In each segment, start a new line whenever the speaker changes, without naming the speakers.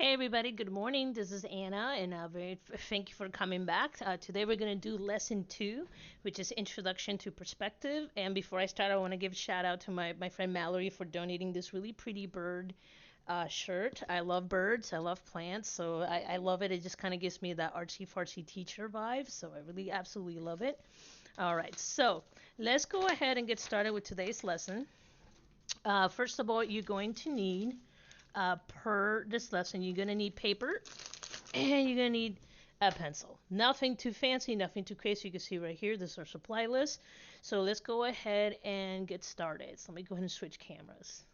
Hey everybody, good morning. This is Anna, and thank you for coming back. Today we're going to do lesson 2, which is Introduction to Perspective. And before I start, I want to give a shout out to my friend Mallory for donating this really pretty bird shirt. I love birds, I love plants, so I love it. It just kind of gives me that artsy fartsy teacher vibe, so I really absolutely love it. All right, so let's go ahead and get started with today's lesson. First of all, you're going to need per this lesson, you're going to need paper and you're going to need a pencil. Nothing too fancy, nothing too crazy. You can see right here, this is our supply list. So let's go ahead and get started. So let me go ahead and switch cameras.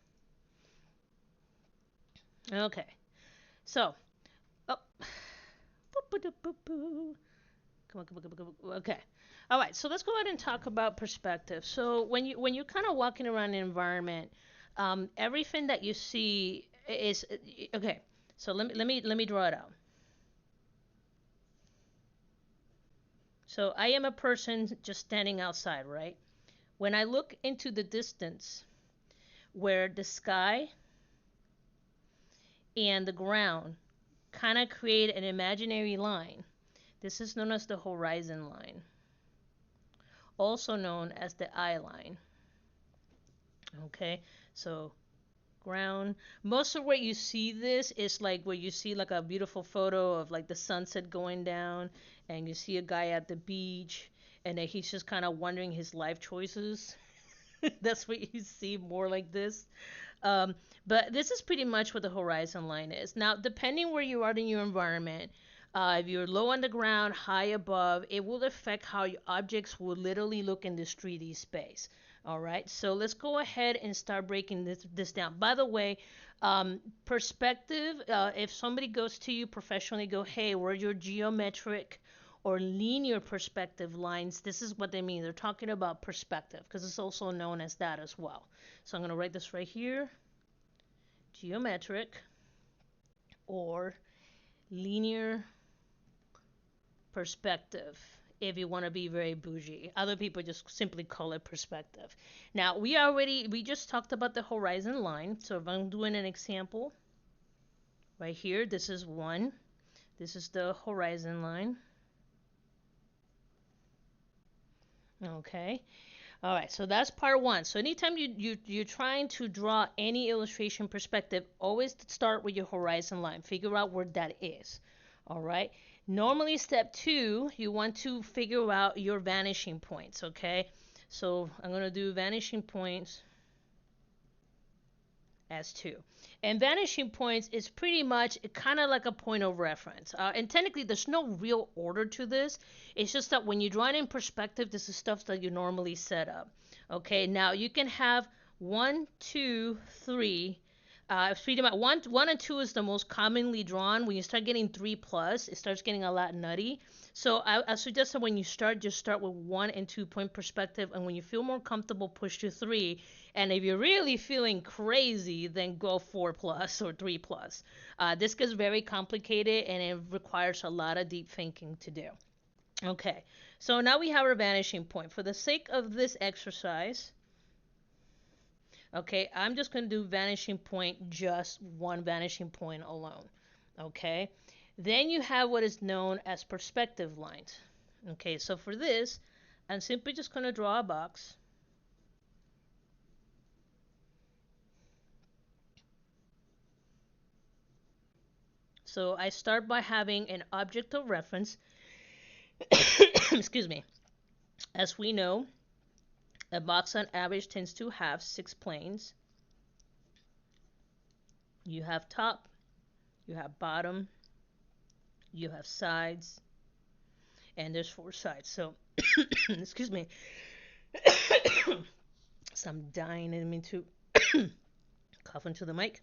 Okay, so, oh, come on, come on, come on, come on. Okay. All right, so let's go ahead and talk about perspective. So when you're kind of walking around the environment, everything that you see is okay. So let me draw it out. So I am a person just standing outside, right? When I look into the distance where the sky and the ground kind of create an imaginary line, this is known as the horizon line, also known as the eye line. Okay, so ground. Most of where you see this is like where you see like a beautiful photo of like the sunset going down, and you see a guy at the beach, and then he's just kind of wondering his life choices. That's what you see more like this. Um, but this is pretty much what the horizon line is. Now, depending where you are in your environment, if you're low on the ground, high above, it will affect how your objects will literally look in this 3D space. All right, so let's go ahead and start breaking this down. By the way, perspective, if somebody goes to you professionally, go, hey, where's your geometric or linear perspective lines? This is what they mean. They're talking about perspective because it's also known as that as well. So I'm going to write this right here, geometric or linear perspective, if you want to be very bougie. Other people just simply call it perspective. Now, we just talked about the horizon line. So if I'm doing an example right here, this is one. This is the horizon line. Okay. All right, so that's part one. So anytime you're trying to draw any illustration perspective, always start with your horizon line. Figure out where that is. All right. Normally, step two, you want to figure out your vanishing points. Okay. So I'm gonna do vanishing points as two. And vanishing points is pretty much kind of like a point of reference. And technically, there's no real order to this. It's just that when you draw it in perspective, this is stuff that you normally set up. Okay, now you can have one, two, three. Freedom at one and two is the most commonly drawn. When you start getting 3 plus, it starts getting a lot nutty. So I suggest that when you start, just start with 1 and 2 point perspective, and when you feel more comfortable, push to 3. And if you're really feeling crazy, then go 4 plus or 3 plus. This gets very complicated and it requires a lot of deep thinking to do. Okay, so now we have our vanishing point. For the sake of this exercise, okay, I'm just going to do vanishing point, just one vanishing point alone. Okay, then you have what is known as perspective lines. Okay, so for this, I'm simply just going to draw a box. So I start by having an object of reference. Excuse me. As we know, a box on average tends to have 6 planes. You have top, you have bottom, you have sides, and there's 4 sides. So, excuse me. So I'm dying in me to cough into the mic.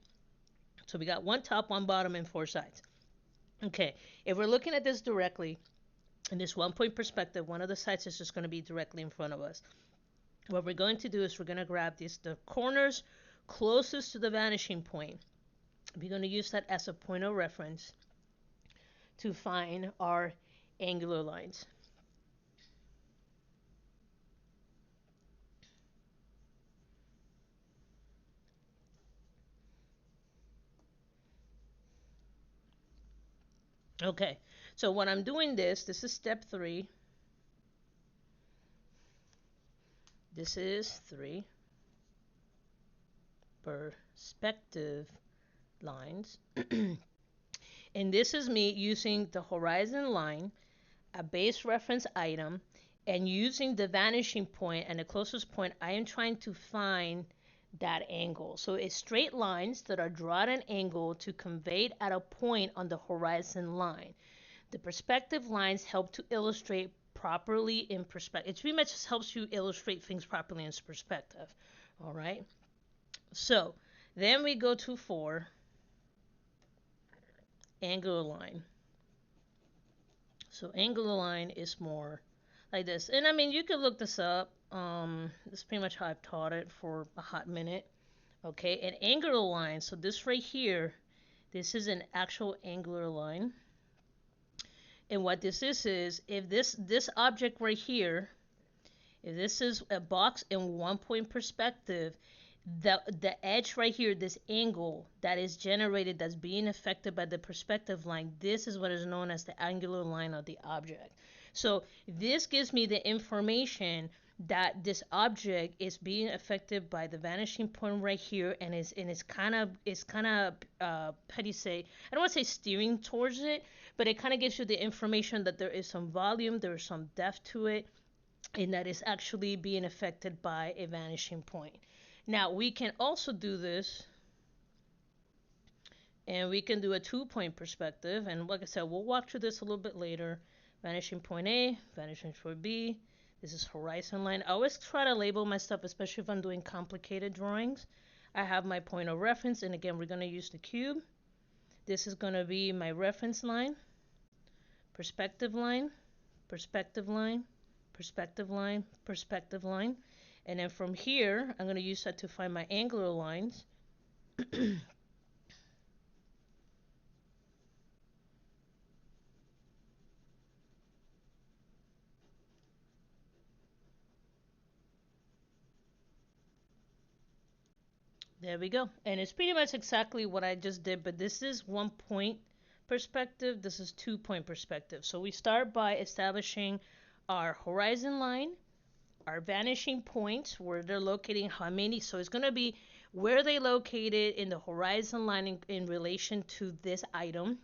So we got 1 top, 1 bottom, and 4 sides. Okay, if we're looking at this directly, in this 1 point perspective, one of the sides is just going to be directly in front of us. What we're going to do is we're going to grab the corners closest to the vanishing point. We're going to use that as a point of reference to find our angular lines. Okay, so when I'm doing this is step 3. This is 3 perspective lines. And this is me using the horizon line, a base reference item, and using the vanishing point and the closest point, I am trying to find that angle. So it's straight lines that are drawn at an angle to convey at a point on the horizon line. The perspective lines help to illustrate properly in perspective. It pretty much just helps you illustrate things properly in perspective. All right. So then we go to 4, angular line. So angular line is more like this. And I mean, you can look this up. This is pretty much how I've taught it for a hot minute. Okay, an angular line. So this right here, this is an actual angular line. And what this is if this object right here, if this is a box in 1-point perspective, the edge right here, this angle that is generated, that's being affected by the perspective line, this is what is known as the angular line of the object. So this gives me the information that this object is being affected by the vanishing point right here, and is kind of how do you say, I don't want to say steering towards it, but it kind of gives you the information that there is some volume, there is some depth to it, and that is actually being affected by a vanishing point. Now we can also do this, and we can do a 2-point perspective, and like I said, we'll walk through this a little bit later. Vanishing point A, vanishing point B. This is horizon line. I always try to label my stuff, especially if I'm doing complicated drawings. I have my point of reference, and again, we're going to use the cube. This is going to be my reference line, perspective line, perspective line, perspective line, perspective line. And then from here, I'm going to use that to find my angular lines. There we go. And it's pretty much exactly what I just did, but this is 1-point perspective. This is 2-point perspective. So we start by establishing our horizon line, our vanishing points, where they're locating, how many. So it's going to be where they located in the horizon line in relation to this item.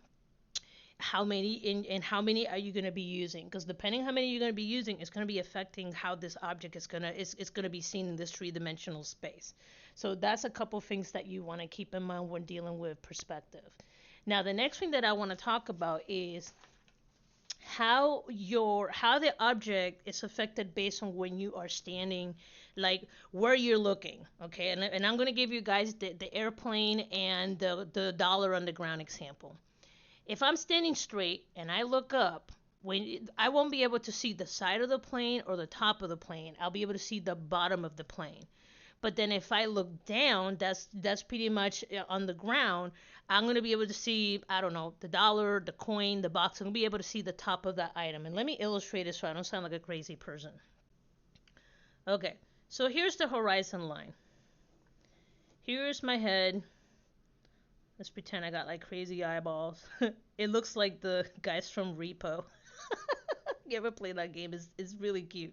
How many and how many are you going to be using? Because depending how many you're going to be using, it's going to be affecting how this object is going to it's going to be seen in this 3-dimensional space. So that's a couple things that you want to keep in mind when dealing with perspective. Now the next thing that I want to talk about is how the object is affected based on when you are standing, like where you're looking. Okay, and I'm going to give you guys the airplane and the dollar on the ground example. If I'm standing straight and I look up, I won't be able to see the side of the plane or the top of the plane. I'll be able to see the bottom of the plane. But then if I look down, that's pretty much on the ground. I'm going to be able to see, I don't know, the dollar, the coin, the box. I'm going to be able to see the top of that item. And let me illustrate it so I don't sound like a crazy person. Okay, so here's the horizon line. Here's my head. Let's pretend I got like crazy eyeballs. It looks like the guys from Repo. You ever played that game? It's really cute.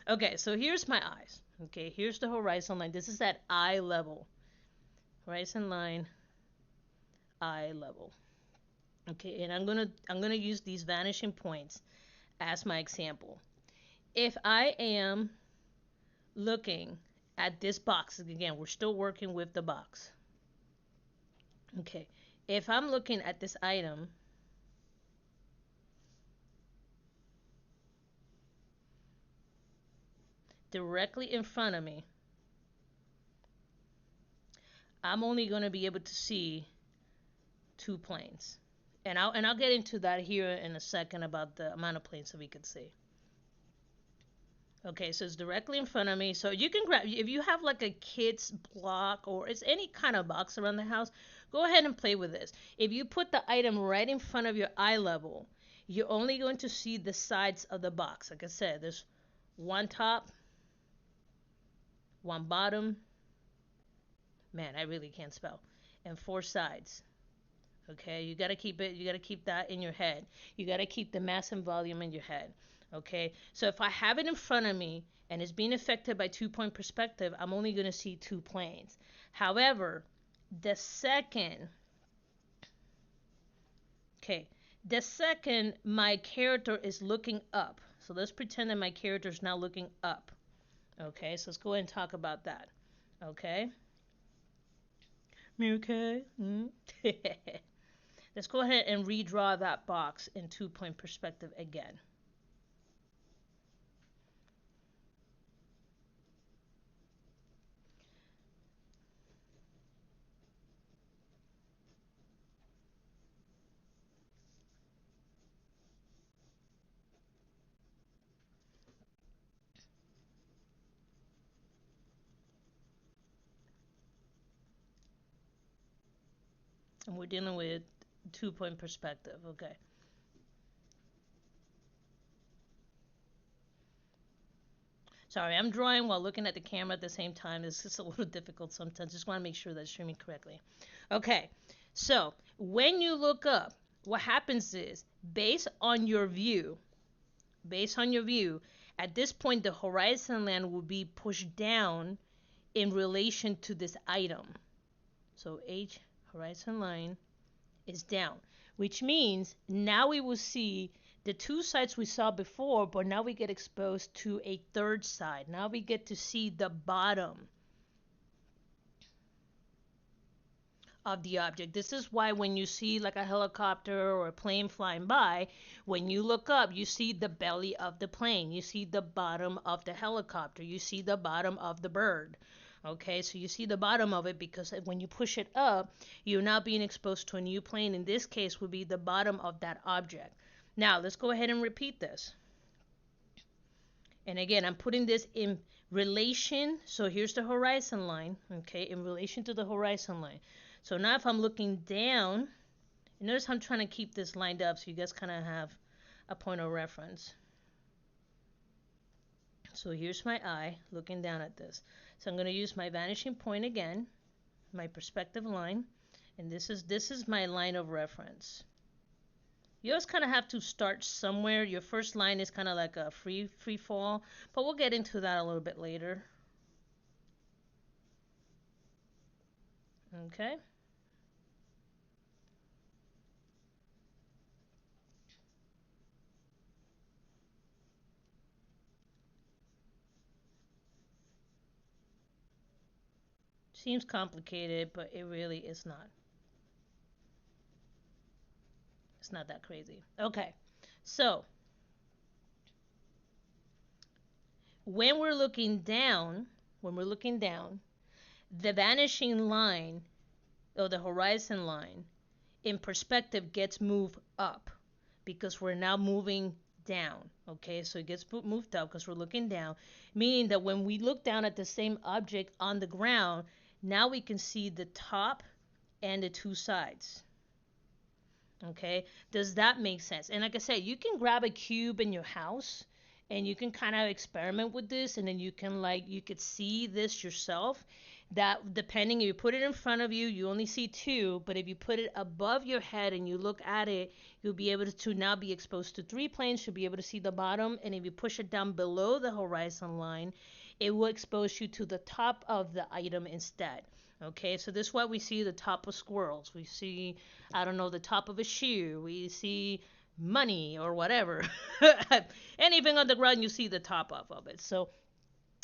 Okay, so here's my eyes. Okay, here's the horizon line. This is that eye level. Horizon line, eye level. Okay, and I'm gonna use these vanishing points as my example. If I am looking at this box, again, we're still working with the box. Okay, if I'm looking at this item, directly in front of me, I'm only going to be able to see 2 planes. And I'll get into that here in a second about the amount of planes that we could see. Okay, so it's directly in front of me. So you can grab, if you have like a kid's block or it's any kind of box around the house, go ahead and play with this. If you put the item right in front of your eye level, you're only going to see the sides of the box. Like I said, there's 1 top, 1 bottom. Man, I really can't spell. And 4 sides. Okay, you got to keep it, you got to keep that in your head. You got to keep the mass and volume in your head. Okay, so if I have it in front of me and it's being affected by 2-point perspective, I'm only going to see two planes. However, the second, okay, the second my character is looking up. So let's pretend that my character is now looking up. Okay, so let's go ahead and talk about that. Okay. Me okay? Let's go ahead and redraw that box in 2-point perspective again. And we're dealing with 2-point perspective. Okay. Sorry, I'm drawing while looking at the camera at the same time. It's just a little difficult sometimes. Just want to make sure that's streaming correctly. Okay, so when you look up, what happens is, based on your view, at this point the horizon line will be pushed down in relation to this item. So H horizon line is down, which means now we will see the two sides we saw before, but now we get exposed to a third side. Now we get to see the bottom of the object. This is why when you see like a helicopter or a plane flying by, when you look up, you see the belly of the plane, you see the bottom of the helicopter, you see the bottom of the bird. Okay, so you see the bottom of it because when you push it up, you're now being exposed to a new plane. In this case, would be the bottom of that object. Now, let's go ahead and repeat this. And again, I'm putting this in relation. So here's the horizon line, okay, in relation to the horizon line. So now if I'm looking down, you notice I'm trying to keep this lined up so you guys kind of have a point of reference. So here's my eye looking down at this. So I'm going to use my vanishing point again, my perspective line, and this is my line of reference. You always kind of have to start somewhere. Your first line is kind of like a free fall, but we'll get into that a little bit later. Okay. Seems complicated, but it really is not. It's not that crazy. Okay, so when we're looking down, the vanishing line, or the horizon line, in perspective gets moved up because we're now moving down. Okay, so it gets moved up because we're looking down, meaning that when we look down at the same object on the ground, now we can see the top and the two sides. Okay, does that make sense? And like I said, you can grab a cube in your house and you can kind of experiment with this, and then you can you could see this yourself. That depending, if you put it in front of you, you only see two, but if you put it above your head and you look at it, you'll be able to now be exposed to three planes. You'll be able to see the bottom, and if you push it down below the horizon line, it will expose you to the top of the item instead. Okay, so this is what we see: the top of squirrels. We see, I don't know, the top of a shoe. We see money or whatever. Anything on the ground, you see the top of it. So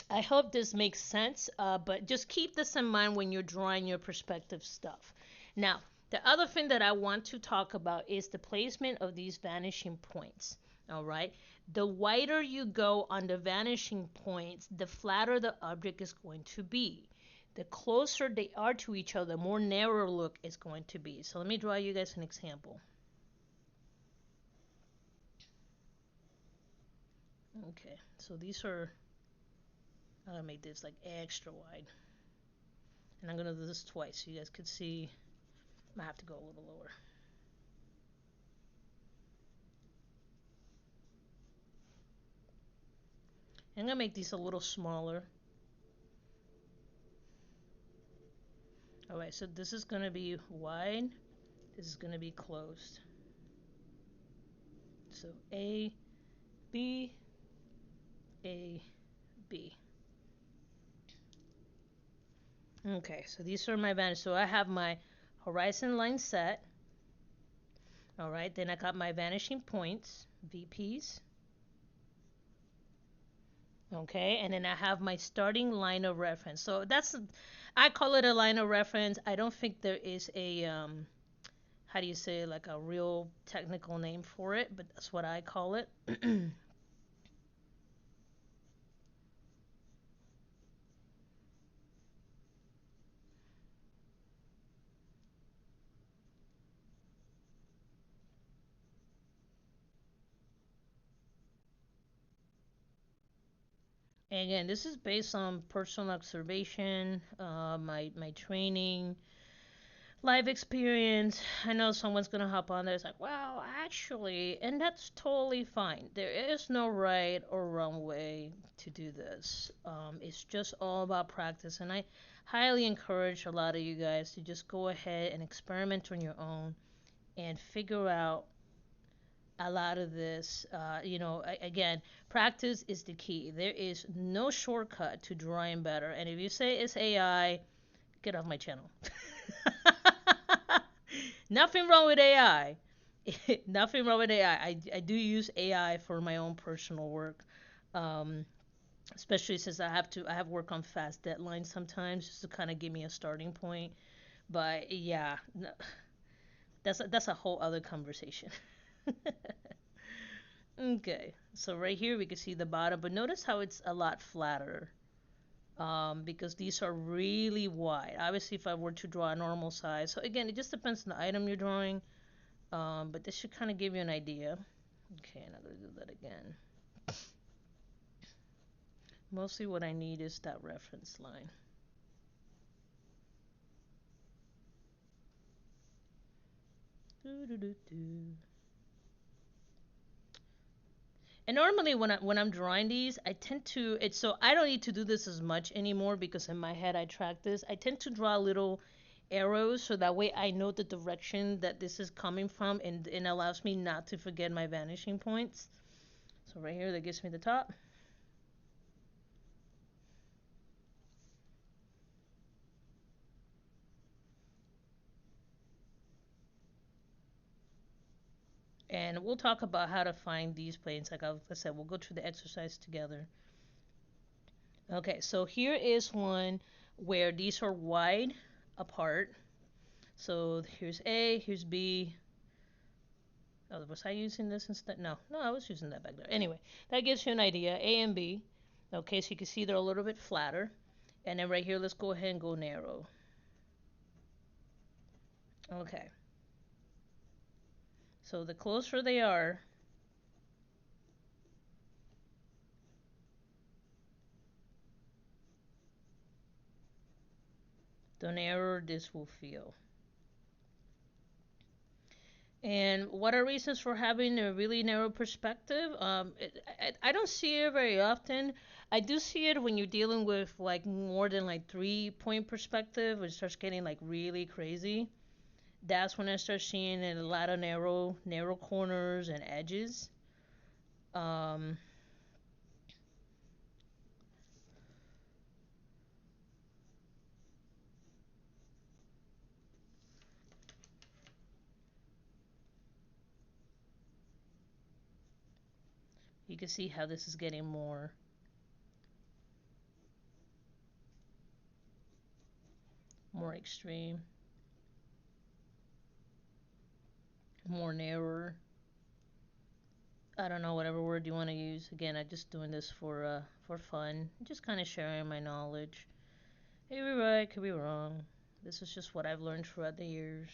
I hope this makes sense, but just keep this in mind when you're drawing your perspective stuff. Now, the other thing that I want to talk about is the placement of these vanishing points. All right, the wider you go on the vanishing points, the flatter the object is going to be. The closer they are to each other, the more narrow look is going to be. So let me draw you guys an example. Okay, so these are, I'm gonna make this like extra wide. And I'm gonna do this twice so you guys could see. I have to go a little lower. I'm gonna make these a little smaller. Alright, so this is gonna be wide, this is going to be closed. So A, B, A, B. Okay, so these are my vanishing. So I have my horizon line set. All right, then I got my vanishing points, VPs. Okay, and then I have my starting line of reference. So I call it a line of reference. I don't think there is a, how do you say, like a real technical name for it, but that's what I call it. And again, this is based on personal observation, my training, life experience. I know someone's gonna hop on there. It's like, well, actually, and that's totally fine. There is no right or wrong way to do this. It's just all about practice, and I highly encourage a lot of you guys to just go ahead and experiment on your own and figure out a lot of this. Again, practice is the key. There is no shortcut to drawing better. And if you say it's AI, get off my channel. Nothing wrong with AI. Nothing wrong with AI. I do use AI for my own personal work, um, especially since I have work on fast deadlines sometimes, just to kind of give me a starting point. But yeah, no, that's a whole other conversation. Okay, so right here we can see the bottom, but notice how it's a lot flatter, because these are really wide. Obviously, if I were to draw a normal size, so again, it just depends on the item you're drawing, but this should kind of give you an idea. Okay, and I'm gonna do that again. Mostly what I need is that reference line. Doo -doo -doo -doo. And normally when I'm drawing these, I tend to it's so I don't need to do this as much anymore because in my head I track this. I tend to draw little arrows so that way I know the direction that this is coming from, and allows me not to forget my vanishing points. So right here that gives me the top. And we'll talk about how to find these planes. Like I said, we'll go through the exercise together. Okay, so here is one where these are wide apart. So here's A, here's B. Oh, was I using this instead? No, I was using that back there. Anyway, that gives you an idea. A and B. Okay, so you can see they're a little bit flatter. And then right here, let's go ahead and go narrow. Okay. So the closer they are, the narrower this will feel. And what are reasons for having a really narrow perspective? I don't see it very often. I do see it when you're dealing with like more than like 3 point perspective, which starts getting like really crazy. That's when I start seeing a lot of narrow corners and edges. Um, you can see how this is getting more extreme, more narrower. I don't know whatever word you want to use. Again, I'm just doing this for fun, just kind of sharing my knowledge. Could be right, could be wrong. This is just what I've learned throughout the years.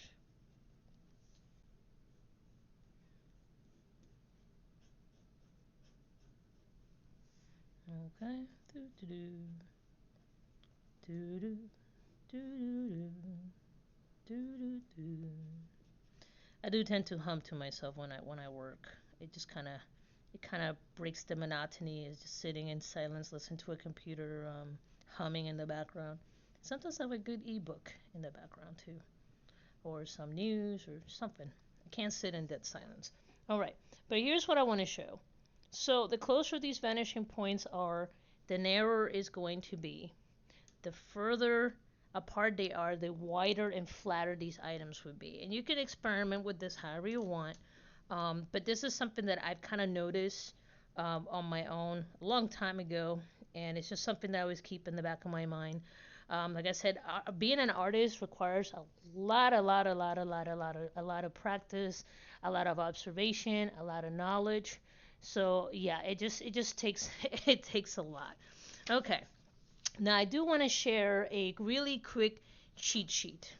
Okay. Do do do do do do do do do do. I do tend to hum to myself when I work. It kind of breaks the monotony. Is just sitting in silence, listening to a computer humming in the background. Sometimes I have a good ebook in the background too. or some news or something. I can't sit in dead silence. All right, but here's what I want to show. So the closer these vanishing points are, the narrower is going to be. The further apart they are, the wider and flatter these items would be. And you can experiment with this however you want. But this is something that I've kind of noticed on my own a long time ago, and it's just something that I always keep in the back of my mind. Like I said, being an artist requires a lot of practice, a lot of observation, a lot of knowledge. So yeah, it just takes it takes a lot. Okay, now I do want to share a really quick cheat sheet.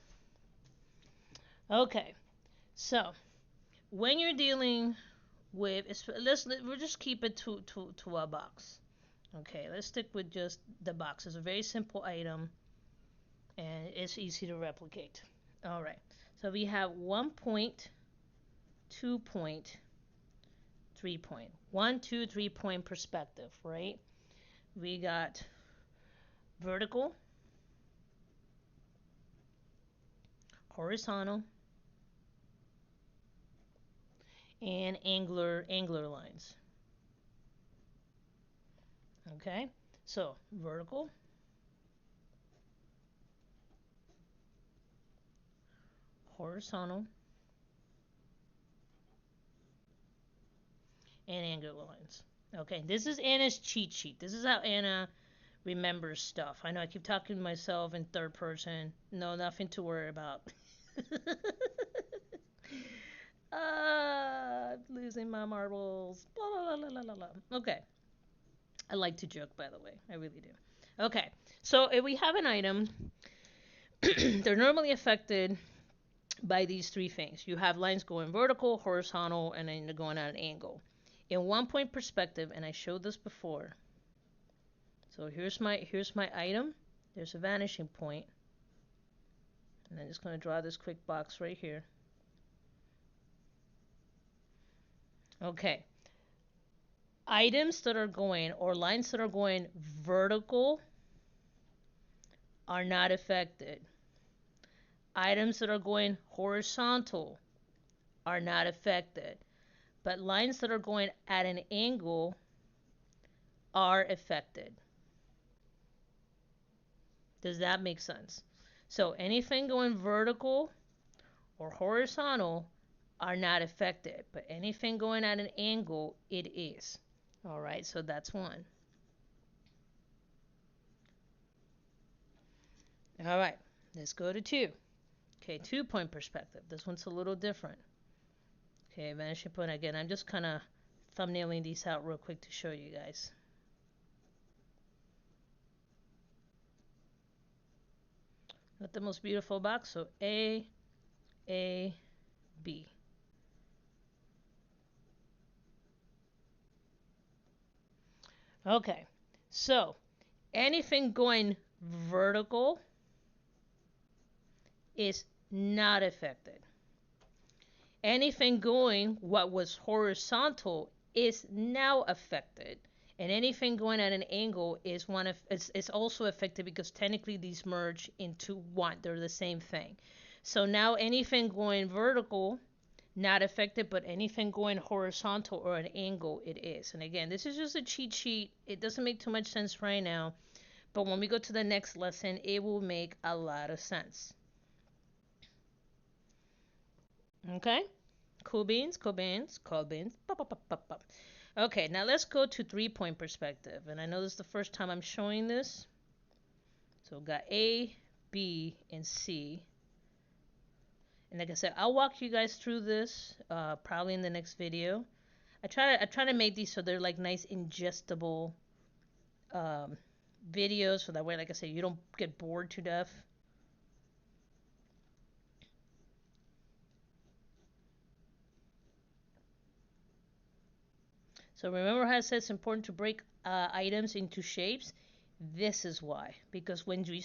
Okay, so when you're dealing with, we'll just keep it to a box. Okay, let's stick with just the box. It's a very simple item and it's easy to replicate. All right, so we have 1 point, 2 point, 3 point. 1, 2, 3 point perspective, right? We got vertical, horizontal, and angular lines. Okay, so vertical, horizontal, and angular lines. Okay, this is Anna's cheat sheet. This is how Anna remembers stuff. I know I keep talking to myself in third person. No, nothing to worry about. I'm losing my marbles. Blah, blah, blah, blah, blah. Okay. I like to joke, by the way. I really do. Okay. So if we have an item, they're normally affected by these three things. You have lines going vertical, horizontal, and then they're going at an angle. In 1 point perspective, and I showed this before. So here's my item. There's a vanishing point. And I'm just going to draw this quick box right here. Okay. Items that are going, or lines that are going vertical, are not affected. Items that are going horizontal are not affected. But lines that are going at an angle are affected. Does that make sense? So anything going vertical or horizontal are not affected, but anything going at an angle, it is. All right, so that's one. All right, let's go to two. Okay, 2 point perspective. This one's a little different. Okay, vanishing point again. I'm just kind of thumbnailing these out real quick to show you guys. Not the most beautiful box, so A, B. Okay, so anything going vertical is not affected. Anything going what was horizontal is now affected. And anything going at an angle is also affected because technically these merge into one. They're the same thing. So now anything going vertical, not affected, but anything going horizontal or an angle, it is. And again, this is just a cheat sheet. It doesn't make too much sense right now. But when we go to the next lesson, it will make a lot of sense. Okay? Cool beans, cool beans, cool beans. Okay, now let's go to 3 point perspective. And I know this is the first time I'm showing this. So we've got A, B, and C. And like I said, I'll walk you guys through this probably in the next video. I try to make these so they're like nice ingestible videos, so that way, like I said, you don't get bored to death. So remember how I said it's important to break items into shapes? This is why. Because when you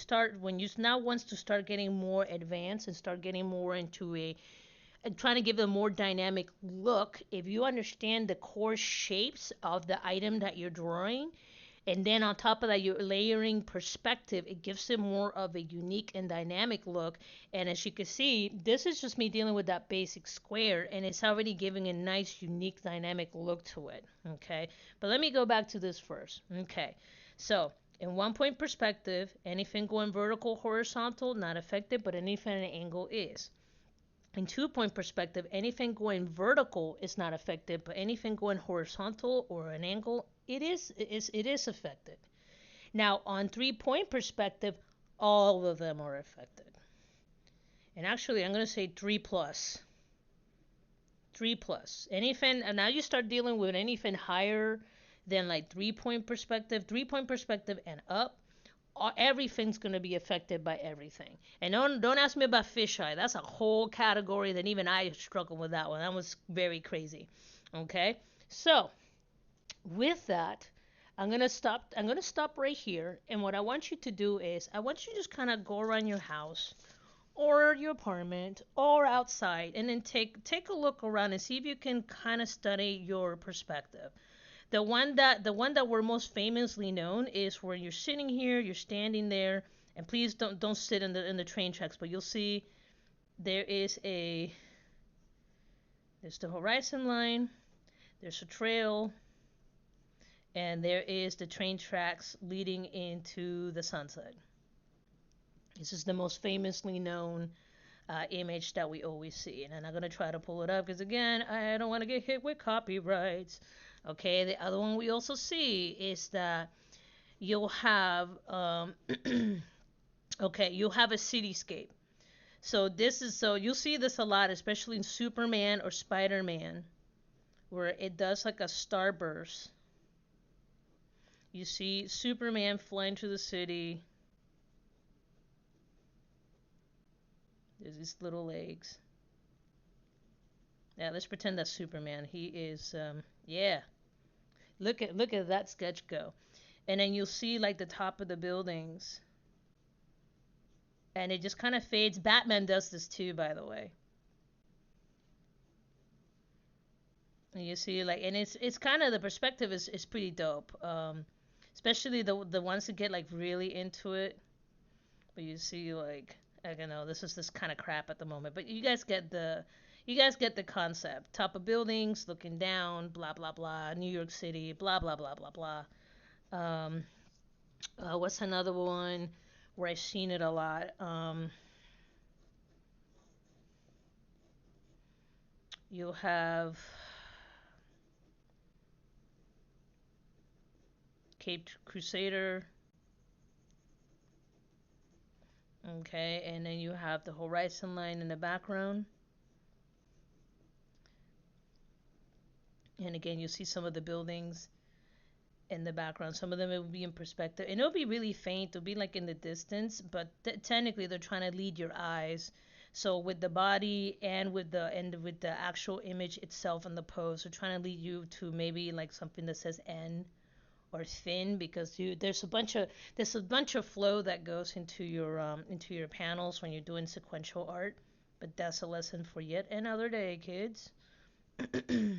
now wants to start getting more advanced and start getting more into trying to give a more dynamic look, if you understand the core shapes of the item that you're drawing, And then on top of that, you're layering perspective. It gives it more of a unique and dynamic look. And as you can see, this is just me dealing with that basic square, and it's already giving a nice, unique, dynamic look to it. Okay, but let me go back to this first. Okay, so in 1 point perspective, anything going vertical, horizontal, not affected, but anything at an angle is. In 2 point perspective, anything going vertical is not affected, but anything going horizontal or an angle, it is affected. Now, on 3 point perspective, all of them are affected. And actually, I'm going to say 3 plus. 3 plus. Anything, and now you start dealing with anything higher than like 3 point perspective, 3 point perspective and up, everything's going to be affected by everything. And don't ask me about fisheye. That's a whole category that even I struggled with that one. That was very crazy. Okay? So, with that, I'm going to stop right here, and what I want you to do is I want you to just kind of go around your house or your apartment or outside, and then take a look around and see if you can kind of study your perspective. The one that we're most famously known is where you're sitting here, you're standing there, and please don't sit in the train tracks, but you'll see there is there's the horizon line, there's a trail, and there is the train tracks leading into the sunset. This is the most famously known image that we always see. And I'm not going to try to pull it up because, again, I don't want to get hit with copyrights. Okay, the other one we also see is that you'll have, okay, you'll have a cityscape. So you'll see this a lot, especially in Superman or Spider-Man, where it does like a starburst. You see Superman flying through the city. There's these little legs. Yeah, let's pretend that's Superman. He is, yeah. Look at that sketch go. And then you'll see like the top of the buildings. And it just kind of fades. Batman does this too, by the way. And you see like, and it's kind of, the perspective is pretty dope. Especially the ones that get like really into it. But you see like, I don't know, this is this kind of crap at the moment. But you guys get the concept. Top of buildings, looking down, blah blah blah. New York City, blah blah blah blah blah. Um, what's another one where I've seen it a lot? You'll have Cape Crusader. Okay, and then you have the horizon line in the background. And again, you see some of the buildings in the background. Some of them it will be in perspective, and it'll be really faint. It'll be like in the distance, but technically they're trying to lead your eyes. So with the body and with the actual image itself and the pose, they're trying to lead you to maybe like something that says N or thin, because there's a bunch of flow that goes into your panels when you're doing sequential art. But that's a lesson for yet another day, kids. Okay,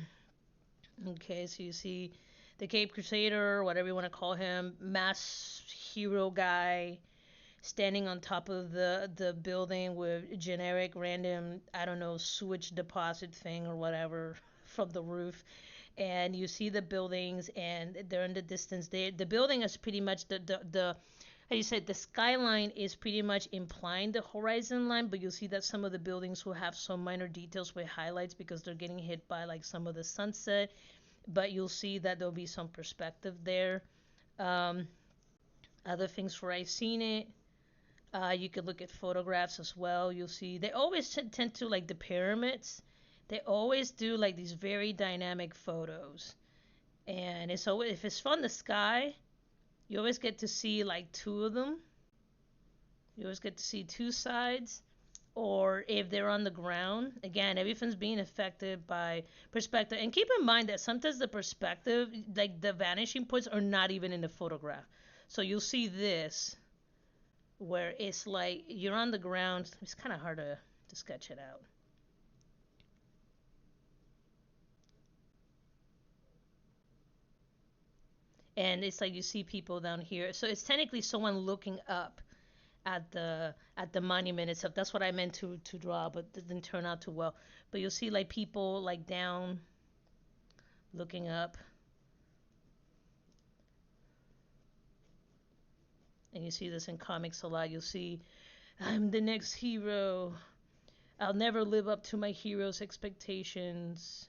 so you see the Cape Crusader, whatever you want to call him, mass hero guy, standing on top of the building with generic random, I don't know, sewage deposit thing or whatever from the roof. And you see the buildings, and they're in the distance. The building is pretty much the how you said, the skyline is pretty much implying the horizon line, but you'll see that some of the buildings will have some minor details with highlights because they're getting hit by like some of the sunset. But you'll see that there'll be some perspective there. Um, Other things where I've seen it, you could look at photographs as well. You'll see they always tend to, like the pyramids. They always do like these very dynamic photos, and it's always, if it's from the sky, you always get to see like two of them. You always get to see two sides. Or if they're on the ground, again, everything's being affected by perspective. And keep in mind that sometimes the perspective, like the vanishing points, are not even in the photograph. So you'll see this where it's like you're on the ground. It's kind of hard to sketch it out. and it's like you see people down here. So it's technically someone looking up at the monument itself. That's what I meant to draw, but it didn't turn out too well. But you'll see like people like down looking up. And you see this in comics a lot. You'll see, I'm the next hero. I'll never live up to my hero's expectations.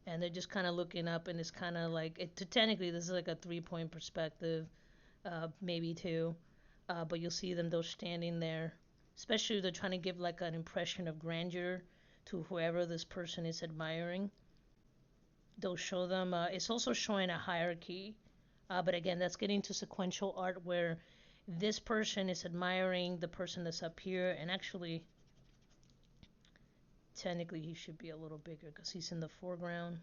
And they're just kind of looking up, and it's kind of like, technically, this is like a 3-point perspective, maybe two. But you'll see them, those standing there. Especially, they're trying to give like an impression of grandeur to whoever this person is admiring. They'll show them, it's also showing a hierarchy. But again, that's getting to sequential art where this person is admiring the person that's up here, and actually, technically, he should be a little bigger because he's in the foreground.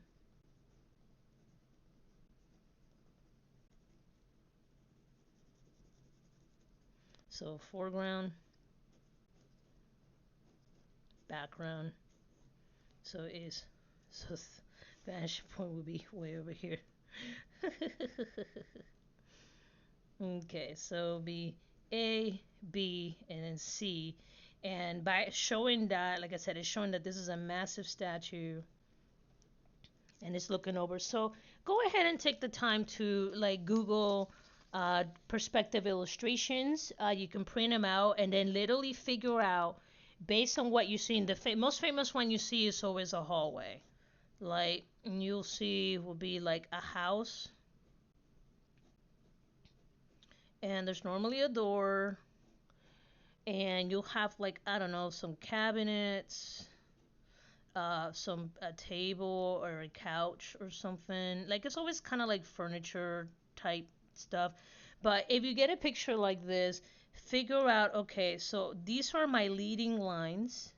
So foreground, background. So vanishing point will be way over here. Okay, so be A, B, and then C. And by showing that, like I said, it's showing that this is a massive statue and it's looking over. So go ahead and take the time to like Google perspective illustrations. You can print them out and then literally figure out based on what you see. The most famous one you see is always a hallway. Like you'll see will be like a house, and there's normally a door, and you'll have like I don't know some cabinets, some a table or a couch or something. Like it's always kind of like furniture type stuff. But if you get a picture like this, figure out okay, so these are my leading lines.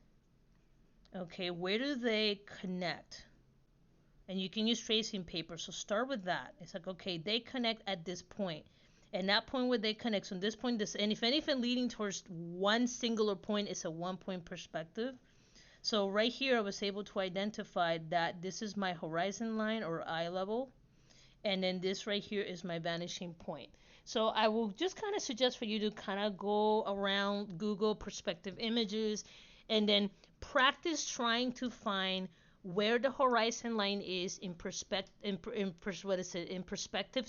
Okay, where do they connect? And you can use tracing paper. So start with that. It's like okay, they connect at this point. And that point where they connect, so this point, this, and if anything leading towards one singular point, it's a 1-point perspective. So right here, I was able to identify that this is my horizon line or eye level, and then this right here is my vanishing point. So I will just kind of suggest for you to kind of go around Google perspective images, and then practice trying to find where the horizon line is in perspective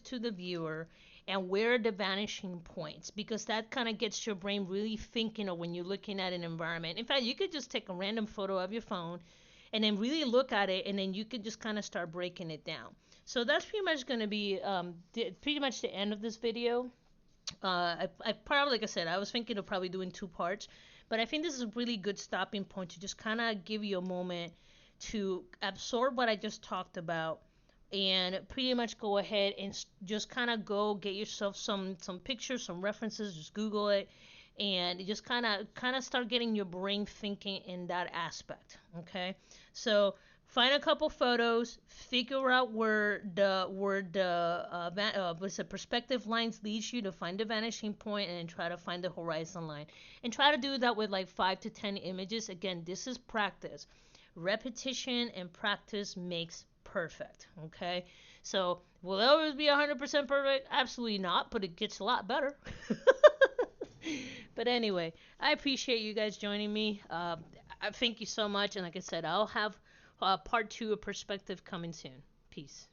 to the viewer, and where are the vanishing points, because that kind of gets your brain really thinking of when you're looking at an environment. In fact, you could just take a random photo of your phone and then really look at it, and then you could just kind of start breaking it down. So that's pretty much going to be pretty much the end of this video. I probably, like I said, I was thinking of probably doing 2 parts, but I think this is a really good stopping point to just kind of give you a moment to absorb what I just talked about, and pretty much go ahead and just kind of go get yourself some pictures, some references, just Google it, and just kind of start getting your brain thinking in that aspect. Okay, so find a couple photos, figure out where the perspective lines leads you to find the vanishing point, and then try to find the horizon line, and try to do that with like 5 to 10 images. Again, this is practice. Repetition and practice makes perfect. Okay, so will it always be 100% perfect? Absolutely not, but it gets a lot better. But anyway, I appreciate you guys joining me. I thank you so much, and like I said, I'll have part 2 of perspective coming soon. Peace.